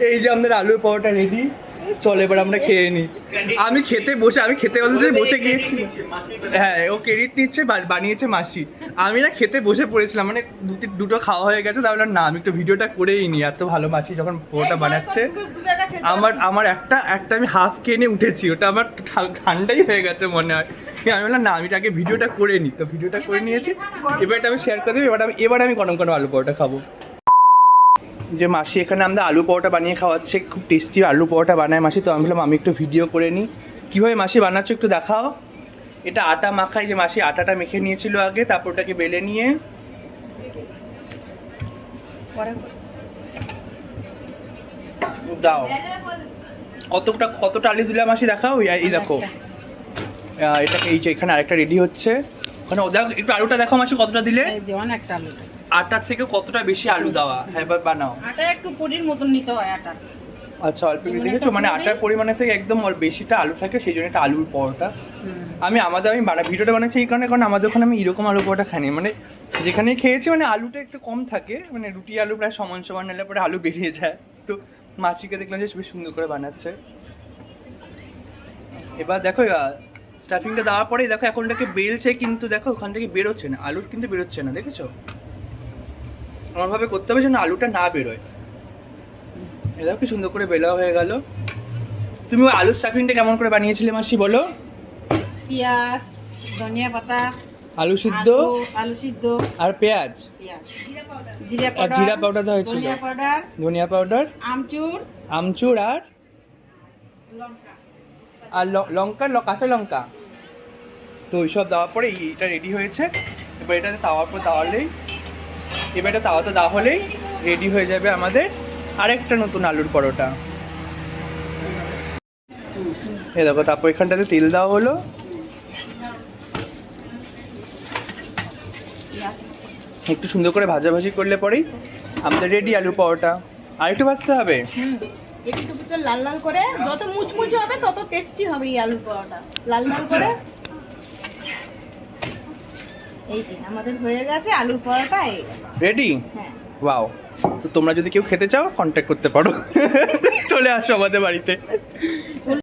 এই যে আমাদের আলুর পরোটা রেডি, চল এবার আমরা খেয়ে নিই। আমি খেতে অলরেডি বসে গিয়েছি। হ্যাঁ, ও ক্রেডিট নিচ্ছে, বানিয়েছে মাসি। আমি না খেতে বসে পড়েছিলাম, মানে দুটো খাওয়া হয়ে গেছে, তাহলে না আমি একটু ভিডিওটা করেই নিই। এত ভালো মাসি যখন পরোটা বানাচ্ছে। আমার একটা আমি হাফ খেয়ে নিয়ে উঠেছি, ওটা আমার ঠান্ডাই হয়ে গেছে মনে হয়। আমি বললাম না, আমি আগে ভিডিওটা করে নিই, তো ভিডিওটা করে নিয়েছি। এবার এটা আমি শেয়ার করে দেবো। এবার আমি গরম গরম আলু পরোটা খাবো। যে মাসি এখানে আমরা আলু পরোটা বানিয়ে খাওয়াচ্ছে, খুব টেস্টি আলু পরোটা বানায় মাসি। তো আমি বললাম আমি একটু ভিডিও করে নিই, কীভাবে মাসি বানাচ্ছ একটু দেখাও। এটা আটা মাখাই, যে মাসি আটাটা মেখে নিয়েছিল আগে, তারপর ওটাকে বেলে নিয়ে দাও। কতটা আলু দিলাম মাসি দেখাও। এই দেখো, এটাকে এই যে এখানে আরেকটা রেডি হচ্ছে। ওখানে দেখো একটু আলুটা দেখো মাসি, কতটা দিলে? অনেকটা আলুটা, আটার থেকে কতটা বেশি আলু দেওয়া। হ্যাঁ, এবার বানাও। আটা একটু পরির মতন নিতে হয় আটা। আচ্ছা, অল্প একটু দেখেছো, মানে আটার পরিমাণের থেকে একদম বেশিটা আলু থাকে, সেই জন্য এটা আলুর পরোটা। আমি ভিডিওটা বানাচ্ছি এই কারণে, কারণ আমাদের ওখানে আমি এরকম আলু পরোটা খাইনি, মানে যেখানেই খেয়েছি মানে আলুটা একটু কম থাকে, মানে রুটি আলু প্রায় সমান সমান নিলে পরে আলু বেরিয়ে যায়। তো মাছিকে দেখলাম যে বেশ সুন্দর করে বানাচ্ছে। এবার দেখো স্টাফিংটা দেওয়ার পরে দেখো এখন এটাকে বেলছে, কিন্তু দেখো ওখান থেকে বেরোচ্ছে না, আলুর কিন্তু বেরোচ্ছে না, দেখেছো? এমনভাবে করতে হবে যেন আলুটা না বেরোয়। এটা কি সুন্দর করে বেলা হয়ে গেল। তুমি ওই আলুর স্টাফিংটা কেমন করে বানিয়েছিলে মাসি বলো? পেঁয়াজ, ধনিয়া পাতা, আলু সিদ্ধ আর পেঁয়াজ, জিরা পাউডার দেওয়া হয়েছিল, ধনিয়া পাউডার, আমচুর আর কাঁচা লঙ্কা। তো ওইসব দেওয়ার পরে এটা রেডি হয়েছে। এবার এটাতে তাওয়াতে দেওয়া হলেই রেডি হয়ে যাবে আমাদের আরেকটা নতুন আলুর পরোটা। এই দেখো, তারপর এখানটাতে তেল দেওয়া হলো, একটু সুন্দর করে ভাজাভাজি করলে পরেই আমাদের রেডি আলু পরোটা। আর একটু ভাজতে হবে, একটু লাল লাল করে, যত মুচমুচে হবে তত টেস্টি হবে এই আলুর পরোটা। লাল লাল করে। এই যে আমাদের হয়ে গেছে আলুর পরোটা রেডি। হ্যাঁ, ওয়াও। তো তোমরা যদি কেউ খেতে চাও কন্ট্যাক্ট করতে পারো, চলে আসো আমাদের বাড়িতে।